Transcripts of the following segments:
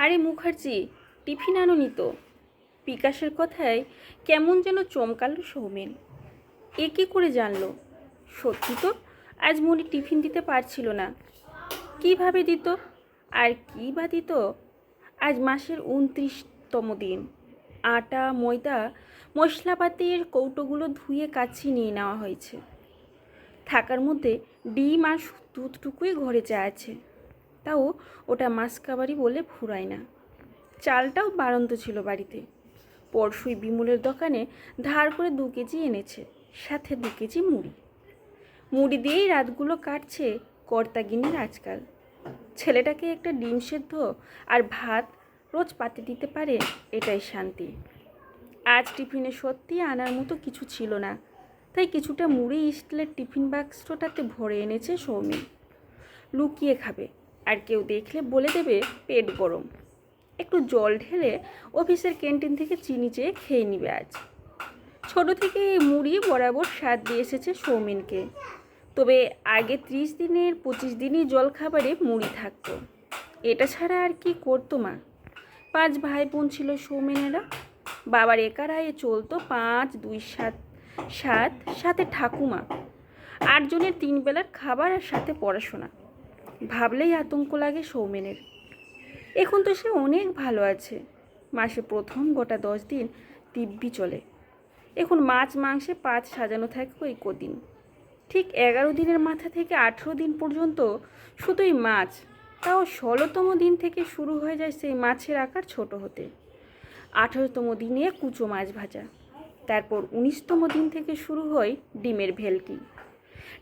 আরে মুখার্জি, টিফিন আনোনি তো? বিকাশের কথায় কেমন যেন চমকালো সৌমেন। এ কী করে জানলো? সত্যি তো, আজ মনি টিফিন দিতে পারছিল না। কিভাবে দিত? আর কী বা দিত? আজ মাসের 29তম দিন। আটা, ময়দা, মশলাপাতির কৌটোগুলো ধুয়ে কাচি নিয়ে নেওয়া হয়েছে। থাকার মধ্যে ডিম আর দুধটুকুই ঘরে চা আছে। তাও ওটা মাসকাবারি বলে ফুরায় না। চালটাও বাড়ন্ত ছিল বাড়িতে। পরশুই বিমলের দোকানে ধার করে 2 কেজি এনেছে, সাথে 2 কেজি মুড়ি। মুড়ি দিয়েই রাতগুলো কাটছে কর্তাগিনীর আজকাল। ছেলেটাকে একটা ডিম সেদ্ধ আর ভাত রোজ পাতে দিতে পারে, এটাই শান্তি। আজ টিফিনে সত্যি আনার মতো কিছু ছিল না, তাই কিছুটা মুড়ি স্টিলের টিফিন বাক্সটাতে ভরে এনেছে সৌমি। লুকিয়ে খাবে, আর কেউ দেখলে বলে দেবে পেট গরম। একটু জল ঢেলে অফিসের ক্যান্টিন থেকে চিনি চেয়ে খেয়ে নিবে আজ। ছোট থেকে এই মুড়ি বরাবর স্বাদ দিয়ে এসেছে সৌমিনকে। তবে আগে 30 দিনের 25 দিনই জল খাবারে মুড়ি থাকতো। এটা ছাড়া আর কি করতো মা? 5 ভাই বোন ছিল সৌমেনেরা। বাবার একার আয়ে চলতো 5, 2, 7, 7, সাথে ঠাকুমা। 8 জনের 3 বেলার খাবার আর সাথে পড়াশোনা। ভাবলেই আতঙ্ক লাগে সৌমেনের। এখন তো সে অনেক ভালো আছে। মাসে প্রথম গোটা 10 দিন দিব্যি চলে। এখন মাছ মাংসে পাত সাজানো থাকে ওই কদিন। ঠিক 11 দিনের মাথা থেকে 18 দিন পর্যন্ত শুধুই মাছ। তাও 16তম দিন থেকে শুরু হয়ে যায় সেই মাছের আকার ছোট হতে। 18তম দিনে কুচো মাছ ভাজা। তারপর 19তম দিন থেকে শুরু হয় ডিমের ভেলকি,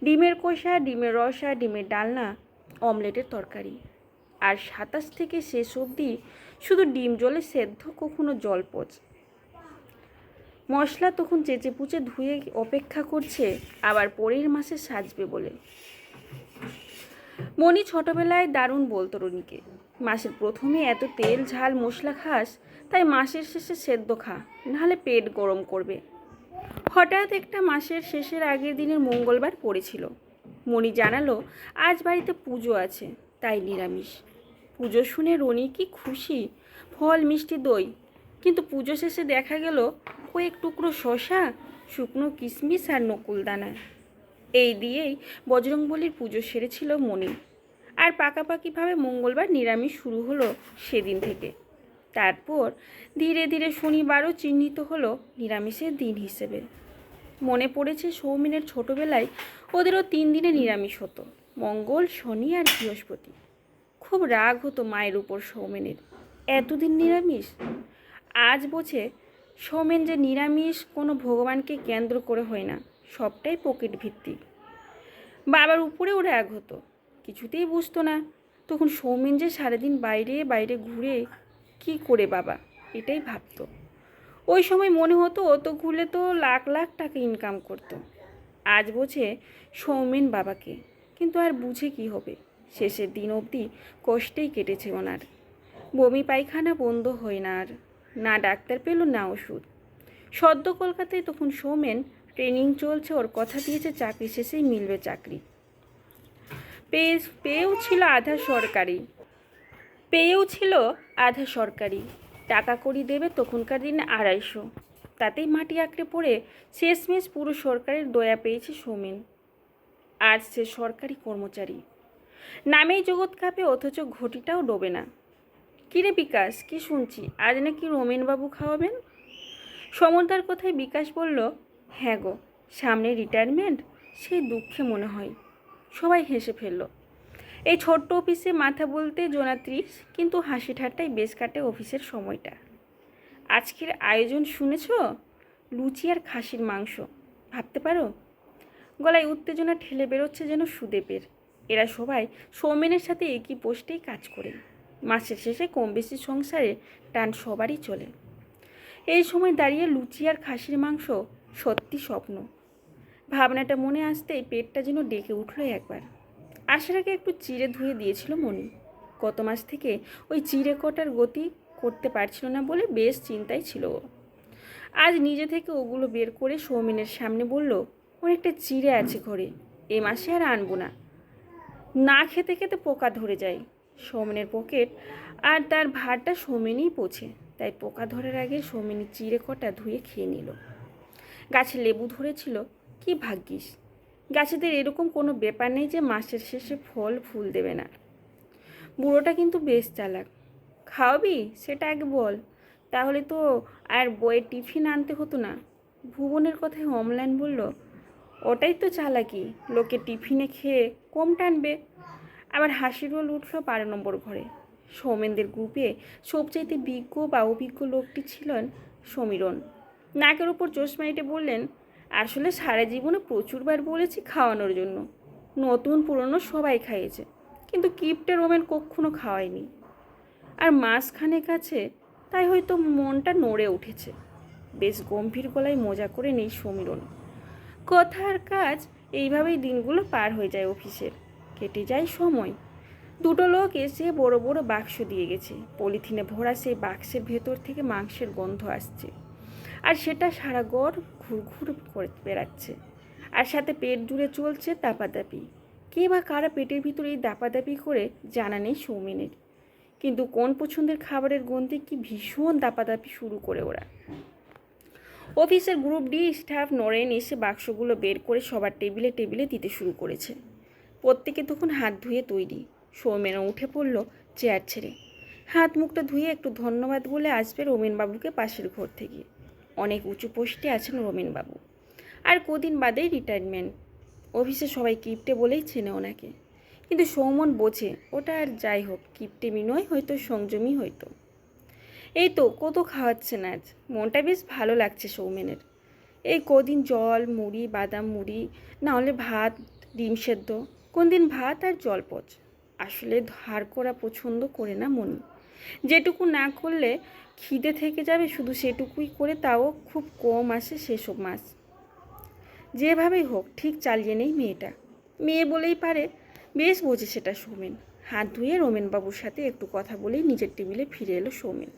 ডিমের কষা, ডিমের রসা, ডিমের ডালনা, অমলেটের তরকারি। আর 27 থেকে শেষ অবধি শুধু ডিম জলে সেদ্ধ, কখনো জলপোচ। মশলা তখন চেঁচে পুচে ধুয়ে অপেক্ষা করছে আবার পরের মাসে সাজবে বলে। মনি ছোটবেলায় দারুণ বলতো রনিকে, মাসের প্রথমে এত তেল ঝাল মশলা খাস, তাই মাসের শেষে সেদ্ধ খা, নাহলে পেট গরম করবে। হঠাৎ একটা মাসের শেষের আগের দিনের মঙ্গলবার পড়েছিল। মনি জানালো আজ বাড়িতে পুজো আছে, তাই নিরামিষ। পুজো শুনে রনি কি খুশি, ফল মিষ্টি দই। কিন্তু পুজো শেষে দেখা গেল কয়েক টুকরো শসা, শুকনো কিশমিশ আর নকুলদানা। এই দিয়েই বজরংবলীর পুজো সেরেছিল মনি। আর পাকাপাকিভাবে মঙ্গলবার নিরামিষ শুরু হলো সেদিন থেকে। তারপর ধীরে ধীরে শনিবারও চিহ্নিত হলো নিরামিষের দিন হিসেবে। মনে পড়েছে সৌমিনের ছোটবেলায় ওদেরও 3 দিনে নিরামিষ হতো, মঙ্গল, শনি আর বৃহস্পতি। খুব রাগ হতো মায়ের উপর সৌমেনের, এতদিন নিরামিষ। আজ বোঝে সৌমেন যে নিরামিষ কোনো ভগবানকে কেন্দ্র করে হয় না, সবটাই পকেট ভিত্তিক। বাবার উপরেও রাগ হতো, কিছুতেই বুঝতো না তখন সৌমেন যে সারাদিন বাইরে বাইরে ঘুরে কি করে বাবা, এটাই ভাবতো। ওই সময় মনে হতো ও তো ঘুরলে তো লাখ লাখ টাকা ইনকাম করতো। আজ বোঝে সৌমেন বাবাকে, কিন্তু আর বুঝে কি হবে, শেষের দিন অবধি কষ্টেই কেটেছে ওনার। বমি পায়খানা বন্ধ হয় না আর, না ডাক্তার পেল না ওষুধ। সদ্য কলকাতায় তখন সৌমেন ট্রেনিং চলছে, ওর কথা দিয়েছে চাকরি শেষেই মিলবে চাকরি। পেয়েও ছিল আধা সরকারি। টাকা কড়ি দেবে তখনকার দিনে 250, তাতেই মাটি আঁকড়ে পড়ে শেষমেশ পুরো সরকারের দয়া পেয়েছে সৌমেন। আজ সে সরকারি কর্মচারী, নামেই জগৎ কাঁপে, অথচ ঘটিটাও ডোবে না। কিরে বিকাশ, কি শুনছি আজ নাকি রমেনবাবু খাওয়াবেন? সমরদার কথায় বিকাশ বলল, হ্যাঁ গো, সামনে রিটায়ারমেন্ট, সেই দুঃখে মনে হয়। সবাই হেসে ফেলল। এই ছোট্ট অফিসে মাথা বলতে জোনা 30, কিন্তু হাসি ঠাট্টাই বেশ কাটে অফিসের সময়টা। আজকের আয়োজন শুনেছ? লুচি আর খাসির মাংস, ভাবতে পারো? গলায় উত্তেজনা ঠেলে বেরোচ্ছে যেন সুদেবের। এরা সবাই সৌমেনের সাথে একই পোস্টেই কাজ করে। মাসের শেষে কম বেশি সংসারে টান সবারই চলে। এই সময় দাঁড়িয়ে লুচি আর খাসির মাংস সত্যি স্বপ্ন। ভাবনাটা মনে আসতেই পেটটা যেন ডেকে উঠলো একবার। আসার আগে একটু চিড়ে ধুয়ে দিয়েছিল মনি। গত মাস থেকে ওই চিড়ে কটার গতি করতে পারছিল না বলে বেশ চিন্তায় ছিল ও। আজ নিজে থেকে ওগুলো বের করে সৌমিনের সামনে বলল, অনেকটা চিড়ে আছে ঘরে, এ মাসে আর আনবো না, না খেতে খেতে পোকা ধরে যায়। সৌমেনের পকেট আর তার ভাতটা সৌমেনই পোছে, তাই পোকা ধরার আগে সৌমেনি চিড়ে কটা ধুয়ে খেয়ে নিল। গাছে লেবু ধরেছিল, কি ভাগ্যিস। গাছেদের এরকম কোনো ব্যাপার নেই যে মাসের শেষে ফল ফুল দেবে না। বুড়োটা কিন্তু বেশ চালাক। খাওয়াবি সেটা আগে বল, তাহলে তো আর বইয়ের টিফিন আনতে হতো না। ভুবনের কথায় অম্লান বলল, ওটাই তো চালাকি, লোকে টিফিনে খেয়ে কম টানবে। আবার হাসি রোল উঠল 12 নম্বর ঘরে। সৌমেনদের গ্রুপে সবচাইতে বিজ্ঞ বা অভিজ্ঞ লোকটি ছিলেন সমীরণ। নাকের ওপর চশমা এঁটে বললেন, আসলে সারা জীবনে প্রচুরবার বলেছি খাওয়ানোর জন্য, নতুন পুরনো সবাই খাইয়েছে, কিন্তু কিপটে রোমেন কখনো খাওয়ায়নি। আর মাঝখানে কাছে, তাই হয়তো মনটা নড়ে উঠেছে। বেশ গম্ভীর গলায় মজা করে নেই সমীরণ। কথা আর কাজ এইভাবেই দিনগুলো পার হয়ে যায় অফিসের। কেটে যায় সময়। দুটো লোক এসে বড় বড় বাক্স দিয়ে গেছে। পলিথিনে ভরা সেই বাক্সের ভেতর থেকে মাংসের গন্ধ আসছে, আর সেটা সারা ঘর ঘুরঘুর করে বেড়াচ্ছে। আর সাথে পেট জুড়ে চলছে দাপাদাপি। কে বা কারা পেটের ভিতরে এই দাপাদাপি করে জানা নেই সৌমেনের, কিন্তু কোন পছন্দের খাবারের গন্ধে কি ভীষণ দাপাদাপি শুরু করে ওরা। অফিসের গ্রুপ ডি স্টাফ নরেন এসে বাক্সগুলো বের করে সবার টেবিলে টেবিলে দিতে শুরু করেছে। প্রত্যেকে তখন হাত ধুয়ে তৈরি। সৌমেনও উঠে পড়ল চেয়ার ছেড়ে। হাত মুখটা ধুয়ে একটু ধন্যবাদ বলে আসবে রমেনবাবুকে পাশের ঘর থেকে। অনেক উঁচু পোস্টে আছেন রমেনবাবু, আর কদিন বাদেই রিটায়ারমেন্ট। অফিসে সবাই কিপ্টে বলেই চেনে ওনাকে, কিন্তু সৌমন বোঝে ওটা আর যাই হোক কিপ্টেমি নয়, হয়তো সংযমী হয়তো। এই তো কত খাওয়াচ্ছেন আজ, মনটা বেশ ভালো লাগছে সৌমেনের। এই কদিন জল মুড়ি, বাদাম মুড়ি, না হলে ভাত ডিম সেদ্ধ, কোন দিন ভাত আর জলপচ। আসলে ধার করা পছন্দ করে না মনি। যেটুকু না করলে খিদে থেকে যাবে শুধু সেটুকুই করে, তাও খুব কম আসে সেসব মাছ। যেভাবেই হোক ঠিক চালিয়ে নেই মেয়েটা। মেয়ে বলেই পারে, বেশ বোঝে সেটা সৌমেন। হাত ধুয়ে রমেনবাবুর সাথে একটু কথা বলেই নিজের টেবিলে ফিরে এলো সৌমেন।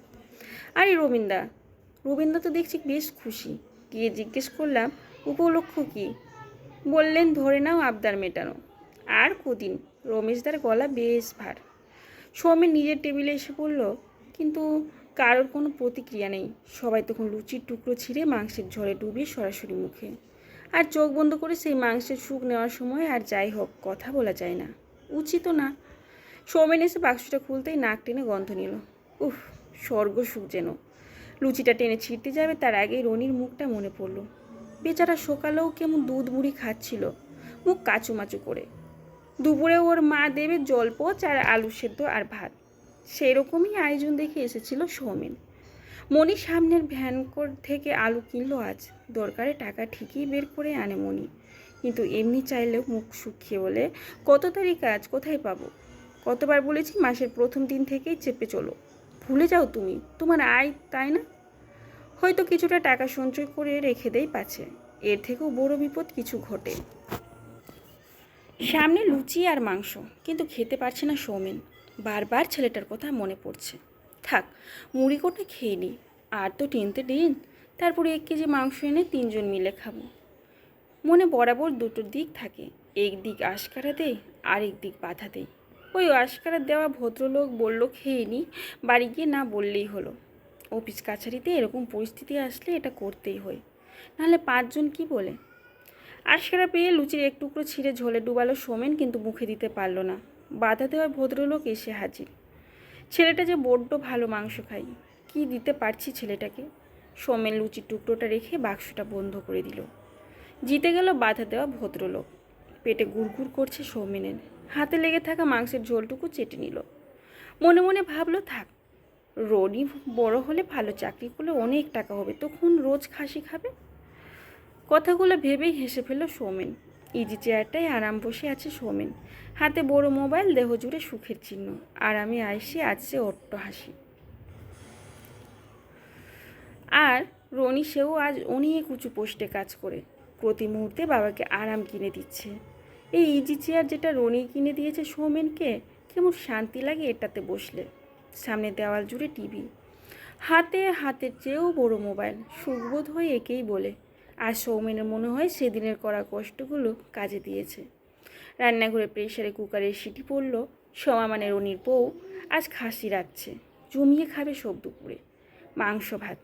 আরে রবীন্দা তো দেখছি বেশ খুশি। গিয়ে জিজ্ঞেস করলাম, উপলক্ষ কি? বললেন, ধরে নাও আবদার মেটানো। আর কদিন। রমেশদার গলা বেশ ভার। সৌমেন নিজের টেবিলে এসে বলল, কিন্তু কারোর কোনো প্রতিক্রিয়া নেই। সবাই তখন লুচির টুকরো ছিঁড়ে মাংসের ঝোলে ডুবিয়ে সরাসরি মুখে, আর চোখ বন্ধ করে সেই মাংসের সুখ নেওয়ার সময় আর যাই হোক কথা বলা যায় না, উচিত না। সৌমেন এসে বাক্সটা খুলতেই নাক টেনে গন্ধ নিল। উফ, স্বর্গ সুখ যেন। লুচিটা টেনে ছিঁড়তে যাবে তার আগেই রনির মুখটা মনে পড়ল। বেচারা সকালেও কেমন দুধ মুড়ি খাচ্ছিল, মুখ কাচুমাচু করে। দুপুরে ওর মা দেবে জলপচ আর আলু সেদ্ধ আর ভাত। সেই রকমই আয়োজন দেখে এসেছিল সৌমেন। মণি সামনের ভ্যান থেকে আলু কিনলো আজ। দরকারে টাকা ঠিকই বের করে আনে মণি, কিন্তু এমনি চাইলেও মুখ শুকিয়ে বলে, কত তারিখ কাজ, কোথায় পাবো? কতবার বলেছি মাসের প্রথম দিন থেকেই চেপে চলো। ভুলে যাও তুমি, তোমার আয় তাই না? হয়তো কিছুটা টাকা সঞ্চয় করে রেখে দেয় পাছে, এর থেকেও বড় বিপদ কিছু ঘটে। সামনে লুচি আর মাংস, কিন্তু খেতে পারছে না সৌমেন। বারবার ছেলেটার কথা মনে পড়ছে। থাক, মুড়ি কোটা খেয়ে নিই, আর তো টিনতে দিন। তারপরে 1 কেজি মাংস এনে 3জন মিলে খাবো। মনে বরাবর দুটো দিক থাকে, একদিক আশকারা দেয়, আরেক দিক বাধা দেয়। ওই আশকারা দেওয়া ভদ্রলোক বলল খেয়ে নিই, বাড়ি গিয়ে না বললেই হলো। অফিস কাছারিতে এরকম পরিস্থিতি আসলে এটা করতেই হয়, নাহলে 5জন কি বলে। আশকারা পেয়ে লুচির এক টুকরো ছিঁড়ে ঝোলে ডুবালো সৌমেন, কিন্তু মুখে দিতে পারল না। বাধা দেওয়ার ভদ্রলোক এসে হাজির। ছেলেটা যে বড্ড ভালো মাংস খায়, কি দিতে পারছি ছেলেটাকে। সৌমেন লুচির টুকরোটা রেখে বাক্সটা বন্ধ করে দিল। জিতে গেল বাধা দেওয়া ভদ্রলোক। পেটে গুড়গুড় করছে সৌমেনের। হাতে লেগে থাকা মাংসের ঝোলটুকু চেটে নিল। মনে মনে ভাবলো, থাক, রনি বড় হলে ভালো চাকরি করলে অনেক টাকা হবে, তখন রোজ খাসি খাবে। কথাগুলো ভেবেই হেসে ফেলল সৌমেন। ইজি চেয়ারটায় আরাম বসে আছে সৌমেন, হাতে বড় মোবাইল, দেহ জুড়ে সুখের চিহ্ন। আরামে আইসে আছে অট্ট হাসি। আর রনি, সেও আজ অনেক উঁচু পোস্টে কাজ করে প্রতি মুহূর্তে বাবাকে আরাম কিনে দিচ্ছে। এই ইজি চেয়ার যেটা রনি কিনে দিয়েছে সৌমেনকে, কেমন শান্তি লাগে এটাতে বসলে। সামনে দেওয়াল জুড়ে টিভি, হাতে হাতের চেয়েও বড় মোবাইল। সুখবোধ হয় একেই বলে। আর সৌমেনের মনে হয় সেদিনের করা কষ্টগুলো কাজে দিয়েছে। রান্নাঘরে প্রেসারে কুকারের সিটি পড়ল। সোমা মানে রনির বউ আজ খাসি রাখছে, জমিয়ে খাবে সব দুপুরে মাংস ভাত।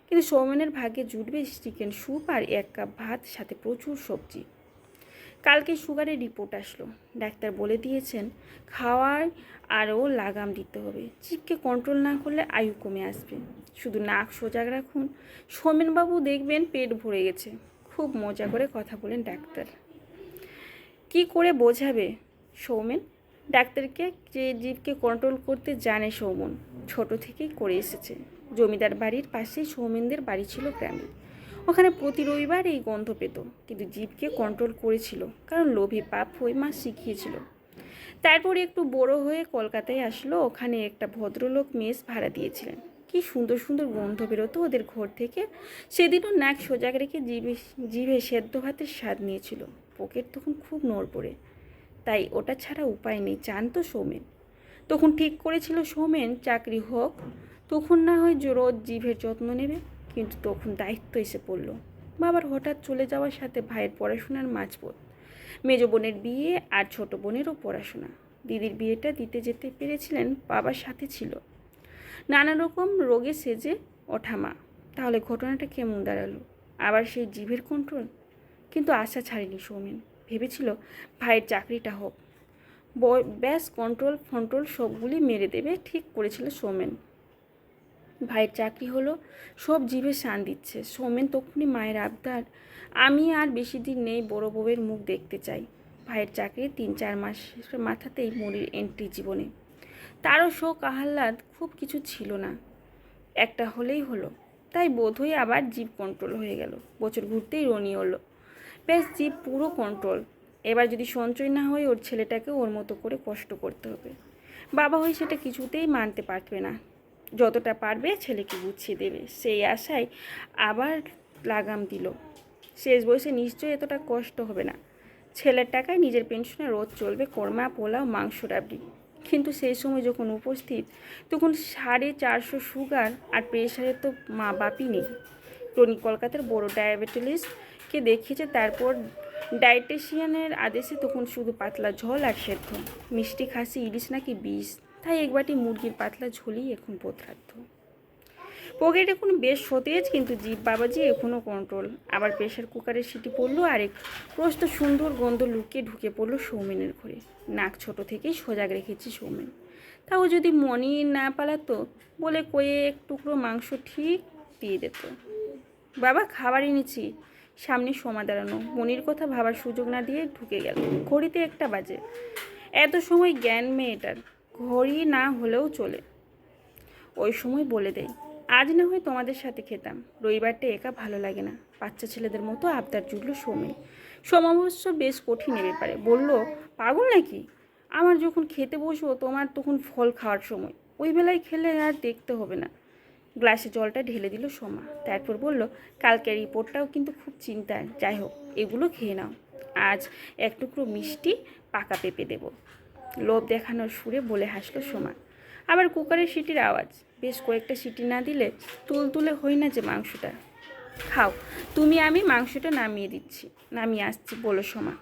কিন্তু সৌমেনের ভাগ্যে জুটবে চিকেন স্যুপ আর 1 কাপ ভাত, সাথে প্রচুর সবজি। কালকে সুগারের রিপোর্ট আসলো, ডাক্তার বলে দিয়েছেন খাওয়ায় আরও লাগাম দিতে হবে। জিভকে কন্ট্রোল না করলে আয়ু কমে আসবে। শুধু নাক সোজা রাখুন, সৌমেনবাবু দেখবেন পেট ভরে গেছে। খুব মজা করে কথা বলেন ডাক্তার। কি করে বোঝাবে সৌমেন ডাক্তারকে যে জীবকে কন্ট্রোল করতে জানে? সৌমন ছোট থেকেই করে এসেছে। জমিদার বাড়ির পাশেই সৌমেনদের বাড়ি ছিল গ্রামে। ওখানে প্রতি রবিবার এই গন্ধ পেত, কিন্তু জীবকে কন্ট্রোল করেছিল, কারণ লোভী পাপ হয়ে মা শিখিয়েছিল। তারপর একটু বড় হয়ে কলকাতায় আসলো। ওখানে একটা ভদ্রলোক মেস ভাড়া দিয়েছিলেন। কি সুন্দর সুন্দর গন্ধ বেরোতো ওদের ঘর থেকে। সেদিনও নাক সোজা রেখে জিভে সেদ্ধ ভাতের স্বাদ নিয়েছিল। পকেট তখন খুব নড়বড়ে, তাই ওটা ছাড়া উপায় নেই, জানতো সৌমেন। তখন ঠিক করেছিল সৌমেন চাকরি হোক, তখন না হয় রোজ জিভের যত্ন নেবে। কিন্তু তখন দায়িত্ব এসে পড়ল। বাবার হঠাৎ চলে যাওয়ার সাথে ভাইয়ের পড়াশোনার মাঝপথ, মেজ বোনের বিয়ে আর ছোট বোনেরও পড়াশোনা। দিদির বিয়েটা দিতে যেতে পেরেছিলেন, বাবার সাথে ছিল। নানা রকম রোগে সেজে ওঠা মা। তাহলে ঘটনাটা কেমন দাঁড়ালো? আবার সেই জিভের কন্ট্রোল? কিন্তু আশা ছাড়েনি সৌমেন। ভেবেছিল ভাইয়ের চাকরিটা হোক, ব্যাস কন্ট্রোল ফন্ট্রোল সবগুলি মেরে দেবে। ঠিক করেছিল সৌমেন। ভাইয়ের চাকরি হলো, সব জিভে শান দিচ্ছে। সৌমেন তখনই মায়ের আবদার, আমি আর বেশি দিন নেই, বড় বউয়ের মুখ দেখতে চাই। ভাইয়ের চাকরি 3-4 মাসের মাথাতেই মনির এন্ট্রি জীবনে। তারও শোক আহ্লাদ খুব কিছু ছিল না, একটা হলেই হলো। তাই বোধহয় আবার জিভ কন্ট্রোল হয়ে গেল। বছর ঘুরতেই রনি হলো, ব্যাস জিভ পুরো কন্ট্রোল। এবার যদি সঞ্চয় না হয়, ওর ছেলেটাকে ওর মতো করে কষ্ট করতে হবে। বাবা হয়ে সেটা কিছুতেই মানতে পারবে না। যতটা পারবে ছেলেকে গুছিয়ে দেবে, সেই আশায় আবার লাগাম দিল। শেষ বয়সে নিশ্চয়ই এতটা কষ্ট হবে না। ছেলের টাকায় নিজের পেনশনে রোজ চলবে কোরমা, পোলাও, মাংস, রাবড়ি। কিন্তু সেই সময় যখন উপস্থিত, তখন 450 সুগার আর প্রেশারের তো মা বাপই নেই। টনি কলকাতার বড় ডায়াবেটিসকে দেখিয়েছে, তারপর ডায়েটিশিয়ানের আদেশে তখন শুধু পাতলা ঝোল আর সেদ্ধ। মিষ্টি, খাসি, ইলিশ নাকি বিষ, তাই একবাটি মুরগির পাতলা ঝোলই এখন বোধরাধ্য। পকেট এখন বেশ সতেজ, কিন্তু জিভ বাবাজি এখনও কন্ট্রোল। আবার প্রেশার কুকারের সিটি পড়লো, আরেক প্রস্ত সুন্দর গন্ধ লুকিয়ে ঢুকে পড়লো সৌমেনের ঘরে। নাক ছোট থেকেই সজাগ রেখেছে সৌমেন। তাও যদি মনি না পালাতো বলে কয়েক টুকরো মাংস ঠিক দিয়ে দিত। বাবা, খাবার এনেছি। সামনে সোমা দাঁড়ানো, মনির কথা ভাবার সুযোগ না দিয়ে ঢুকে গেল। ঘড়িতে 1টা বাজে। এত সময় জ্ঞান মেয়েটার, ঘড়ি না হলেও চলে। ওই সময় বলে দেয়, আজ না হয় তোমাদের সাথে খেতাম, রবিবারটা একা ভালো লাগে না। বাচ্চা ছেলেদের মতো আবদার জুটল সৌমেন। সমাবস্য বেশ কঠিন এ ব্যাপারে। বলল, পাগল নাকি? আমার যখন খেতে বসবো তোমার তখন ফল খাওয়ার সময়, ওই বেলায় খেলে আর দেখতে হবে না। গ্লাসে জলটা ঢেলে দিল সোমা। তারপর বলল, কালকের রিপোর্টটাও কিন্তু খুব চিন্তার। যাই হোক, এগুলো খেয়ে নাও। আজ 1 টুকরো মিষ্টি, পাকা পেঁপে দেব। লোভ দেখানোর সুরে বলে হাসলো সোমা। আবার কুকারের সিটির আওয়াজ। বেশ কয়েকটা সিটি না দিলে তুলতুলে হই না যে মাংসটা। খাও তুমি, আমি মাংসটা নামিয়ে আসছি বলো সোমা।